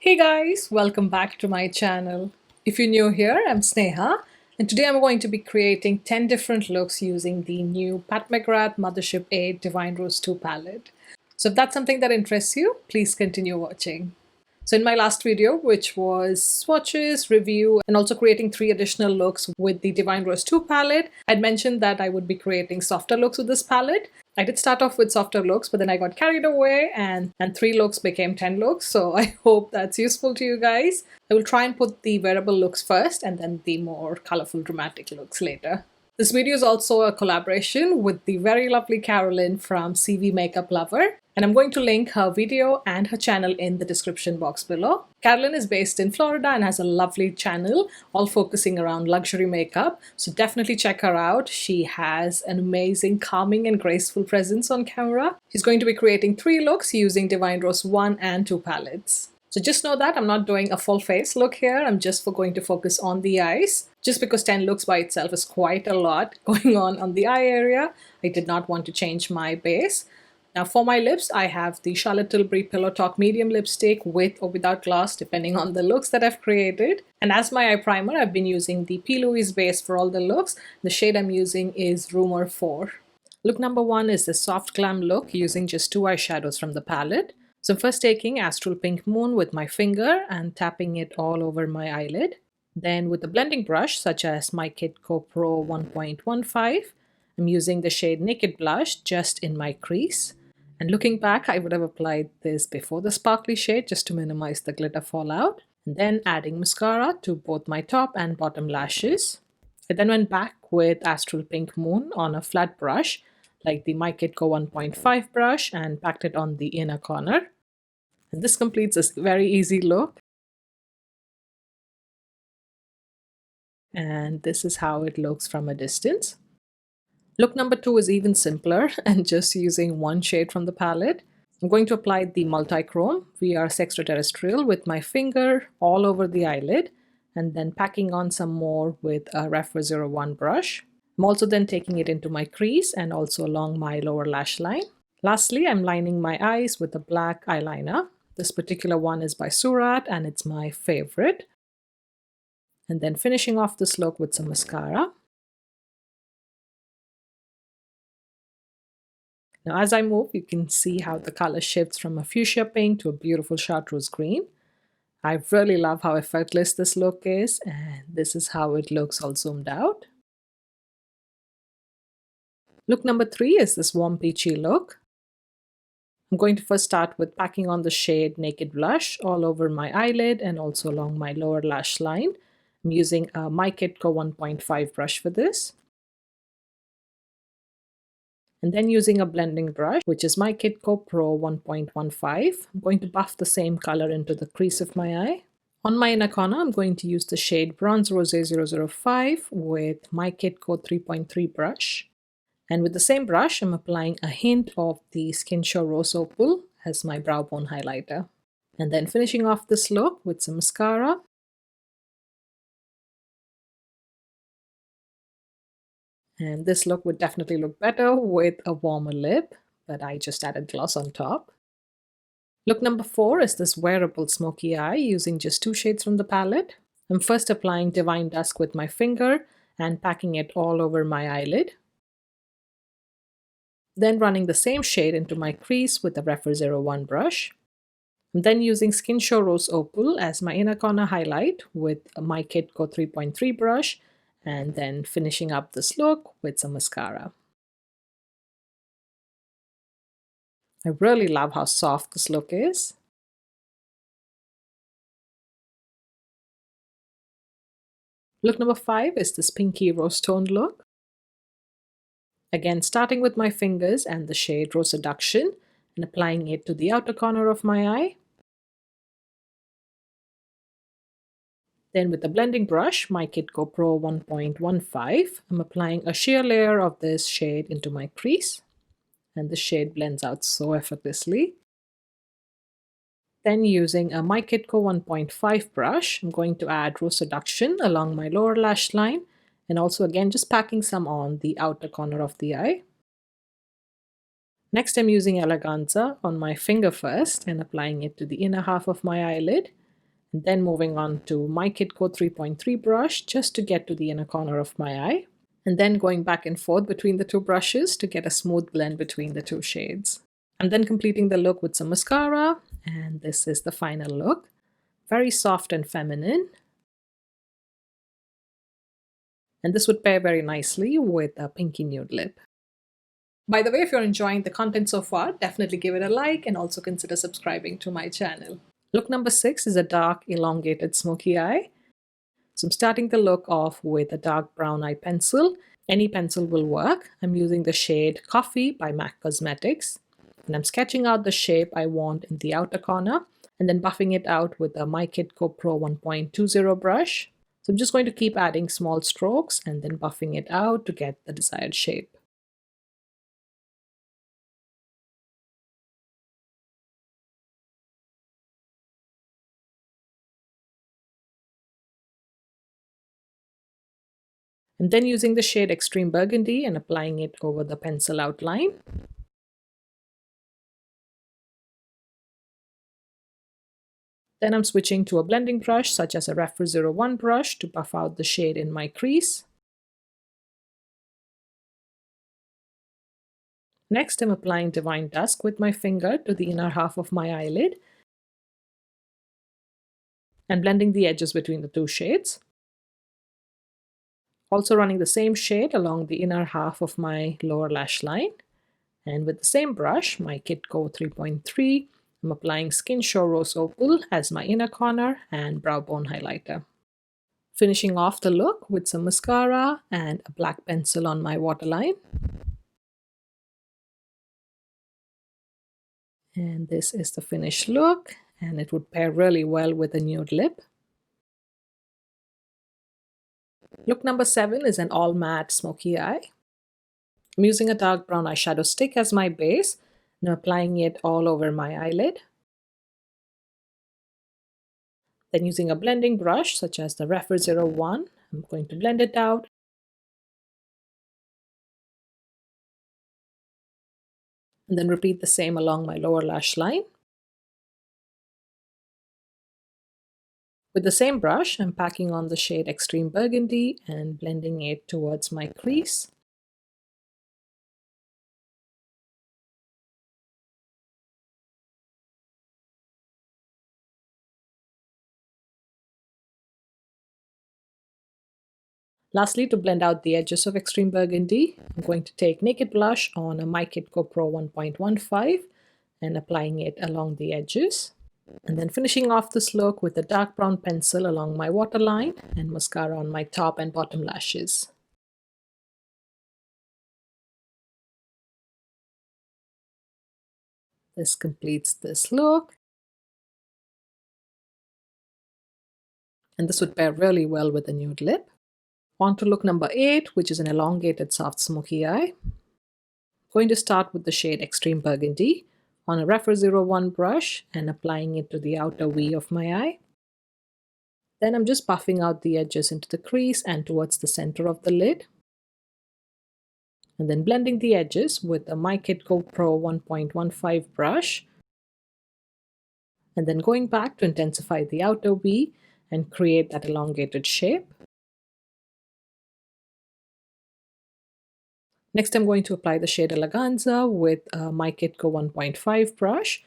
Hey guys, welcome back to my channel. If you're new here, I'm Sneha, and today I'm going to be creating 10 different looks using the new Pat McGrath Mothership 8 Divine Rose 2 palette. So if that's something that interests you, please continue watching. So in my last video, which was swatches, review, and also creating 3 additional looks with the Divine Rose 2 palette, I'd mentioned that I would be creating softer looks with this palette. I did start off with softer looks, but then I got carried away and 3 looks became 10 looks. So I hope that's useful to you guys. I will try and put the wearable looks first and then the more colorful dramatic looks later. This video is also a collaboration with the very lovely Carolin from CVMakeupLover, and I'm going to link her video and her channel in the description box below. Carolin is based in Florida and has a lovely channel all focusing around luxury makeup, so definitely check her out. She has an amazing, calming and graceful presence on camera. She's going to be creating 3 looks using Divine Rose 1 and 2 palettes. So just know that I'm not doing a full face look here. I'm just going to focus on the eyes. Just because 10 looks by itself is quite a lot going on the eye area, I did not want to change my base. Now for my lips, I have the Charlotte Tilbury Pillow Talk Medium Lipstick with or without gloss, depending on the looks that I've created. And as my eye primer, I've been using the P. Louise base for all the looks. The shade I'm using is Rumor 4. Look number 1 is the Soft Glam look using just 2 eyeshadows from the palette. So I'm first taking Astral Pink Moon with my finger and tapping it all over my eyelid. Then with a blending brush such as my Kidco Pro 1.15, I'm using the shade Naked Blush just in my crease. And looking back, I would have applied this before the sparkly shade just to minimize the glitter fallout. And then adding mascara to both my top and bottom lashes. I then went back with Astral Pink Moon on a flat brush like the My Kidco 1.5 brush and packed it on the inner corner. And this completes a very easy look. And this is how it looks from a distance. Look number 2 is even simpler and just using 1 shade from the palette. I'm going to apply the Multichrome VR Extraterrestrial with my finger all over the eyelid and then packing on some more with a Refer 01 brush. I'm also then taking it into my crease and also along my lower lash line. Lastly, I'm lining my eyes with a black eyeliner. This particular one is by Surat and it's my favorite. And then finishing off this look with some mascara. Now as I move, you can see how the color shifts from a fuchsia pink to a beautiful chartreuse green. I really love how effortless this look is, and this is how it looks all zoomed out. Look number 3 is this warm peachy look. I'm going to first start with packing on the shade Naked Blush all over my eyelid and also along my lower lash line. I'm using a My Kidco 1.5 brush for this. And then using a blending brush, which is my Kidco Pro 1.15, I'm going to buff the same color into the crease of my eye. On my inner corner, I'm going to use the shade Bronze Rose 005 with my Kidco 3.3 brush. And with the same brush, I'm applying a hint of the Skin Show Rose Opal as my brow bone highlighter. And then finishing off this look with some mascara. And this look would definitely look better with a warmer lip, but I just added gloss on top. Look number 4 is this wearable smoky eye using just 2 shades from the palette. I'm first applying Divine Dusk with my finger and packing it all over my eyelid. Then running the same shade into my crease with the Refer 01 brush. I'm then using Skin Show Rose Opal as my inner corner highlight with my Kidco 3.3 brush, and then finishing up this look with some mascara. I really love how soft this look is. Look number 5 is this pinky rose toned look. Again, starting with my fingers and the shade Rose Seduction and applying it to the outer corner of my eye. Then with the blending brush, my Kidco Pro 1.15, I'm applying a sheer layer of this shade into my crease. And the shade blends out so effortlessly. Then using a My Kidco 1.5 brush, I'm going to add Rose Seduction along my lower lash line and also again just packing some on the outer corner of the eye. Next, I'm using Eleganza on my finger first and applying it to the inner half of my eyelid. And then moving on to my Kidco 3.3 brush just to get to the inner corner of my eye. And then going back and forth between the two brushes to get a smooth blend between the two shades. And then completing the look with some mascara. And this is the final look. Very soft and feminine. And this would pair very nicely with a pinky nude lip. By the way, if you're enjoying the content so far, definitely give it a like and also consider subscribing to my channel. Look number 6 is a dark elongated smoky eye. So I'm starting the look off with a dark brown eye pencil. Any pencil will work. I'm using the shade Coffee by MAC Cosmetics. And I'm sketching out the shape I want in the outer corner and then buffing it out with a My Kidco Pro 1.20 brush. So I'm just going to keep adding small strokes and then buffing it out to get the desired shape. I'm then using the shade Extreme Burgundy and applying it over the pencil outline. Then I'm switching to a blending brush such as a Refer 01 brush to buff out the shade in my crease. Next, I'm applying Divine Dusk with my finger to the inner half of my eyelid and blending the edges between the two shades. Also running the same shade along the inner half of my lower lash line. And with the same brush, my Kidco 3.3, I'm applying Skin Show Rose Opal as my inner corner and brow bone highlighter. Finishing off the look with some mascara and a black pencil on my waterline. And this is the finished look, and it would pair really well with a nude lip. Look number 7 is an all matte smoky eye. I'm using a dark brown eyeshadow stick as my base. Now applying it all over my eyelid. Then using a blending brush such as the Refer 01, I'm going to blend it out. And then repeat the same along my lower lash line. With the same brush, I'm packing on the shade Extreme Burgundy and blending it towards my crease. Lastly, to blend out the edges of Extreme Burgundy, I'm going to take Naked Blush on a My Kidco Pro 1.15 and applying it along the edges. And then finishing off this look with a dark brown pencil along my waterline and mascara on my top and bottom lashes. This completes this look. And this would pair really well with a nude lip. On to look number 8, which is an elongated soft smoky eye. I'm going to start with the shade Extreme Burgundy on a Refer 01 brush and applying it to the outer V of my eye. Then I'm just buffing out the edges into the crease and towards the center of the lid. And then blending the edges with a My Kidco Pro 1.15 brush. And then going back to intensify the outer V and create that elongated shape. Next, I'm going to apply the shade Eleganza with a My Kidco 1.5 brush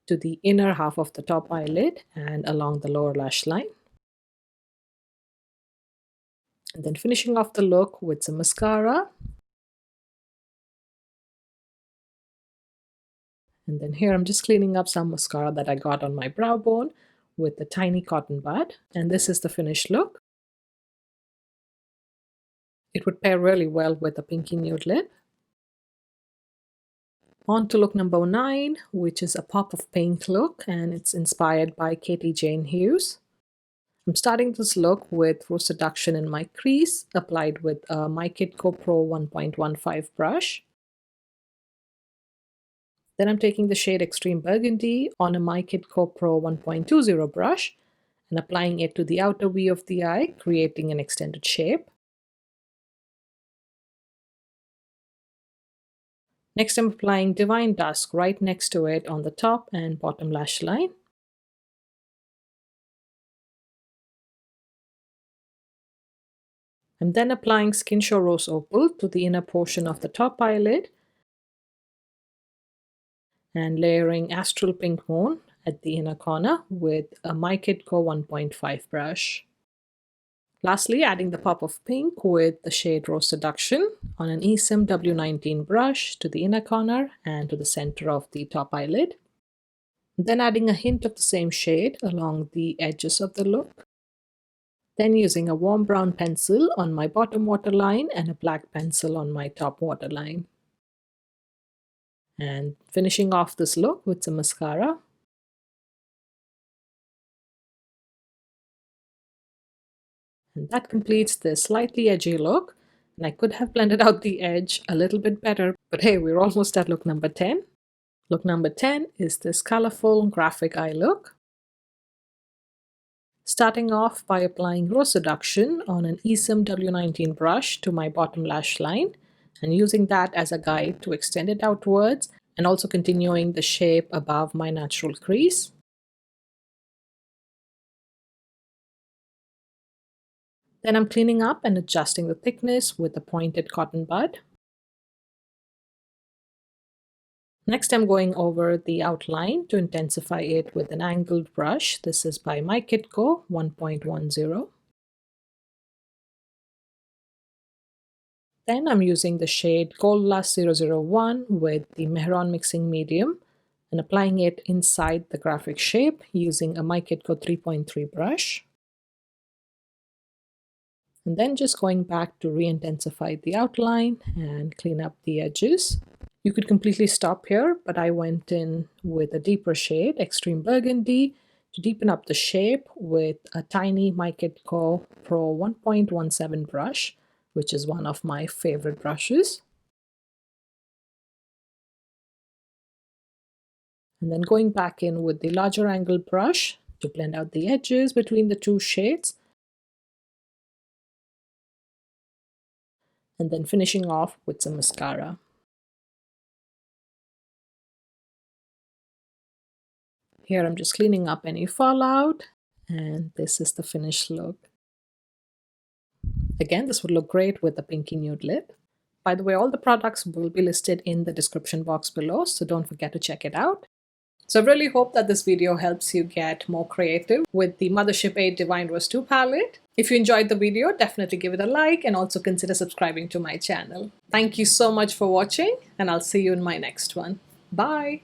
to the inner half of the top eyelid and along the lower lash line. And then finishing off the look with some mascara. And then here I'm just cleaning up some mascara that I got on my brow bone with a tiny cotton bud. And this is the finished look. It would pair really well with a pinky nude lip. On to look number 9, which is a pop of pink look, and it's inspired by Katie Jane Hughes. I'm starting this look with Rose Seduction in my crease, applied with a My Kidco Pro 1.15 brush. Then I'm taking the shade Extreme Burgundy on a My Kidco Pro 1.20 brush and applying it to the outer V of the eye, creating an extended shape. Next, I'm applying Divine Dusk right next to it on the top and bottom lash line. I'm then applying Skin Show Rose Opal to the inner portion of the top eyelid and layering Astral Pink Moon at the inner corner with a My Kid Co 1.5 brush. Lastly, adding the pop of pink with the shade Rose Seduction on an eSIM W19 brush to the inner corner and to the center of the top eyelid. Then adding a hint of the same shade along the edges of the look. Then using a warm brown pencil on my bottom waterline and a black pencil on my top waterline. And finishing off this look with some mascara. And that completes this slightly edgy look. And I could have blended out the edge a little bit better, but hey, we're almost at look number 10. Look number 10 is this colorful graphic eye look. Starting off by applying Rose Seduction on an eSIM W19 brush to my bottom lash line and using that as a guide to extend it outwards and also continuing the shape above my natural crease. Then I'm cleaning up and adjusting the thickness with a pointed cotton bud. Next, I'm going over the outline to intensify it with an angled brush. This is by My Kid Co 1.10. Then I'm using the shade Gold Lust 001 with the Mehron mixing medium and applying it inside the graphic shape using a My Kid Co 3.3 brush. And then just going back to re-intensify the outline and clean up the edges. You could completely stop here, but I went in with a deeper shade, Extreme Burgundy, to deepen up the shape with a tiny My Kid Co Pro 1.17 brush, which is one of my favorite brushes. And then going back in with the larger angle brush to blend out the edges between the two shades. And then finishing off with some mascara. Here I'm just cleaning up any fallout, and this is the finished look. Again, this would look great with a pinky nude lip. By the way, all the products will be listed in the description box below, so don't forget to check it out. So I really hope that this video helps you get more creative with the Mothership 8 Divine Rose 2 palette. If you enjoyed the video, definitely give it a like and also consider subscribing to my channel. Thank you so much for watching, and I'll see you in my next one. Bye!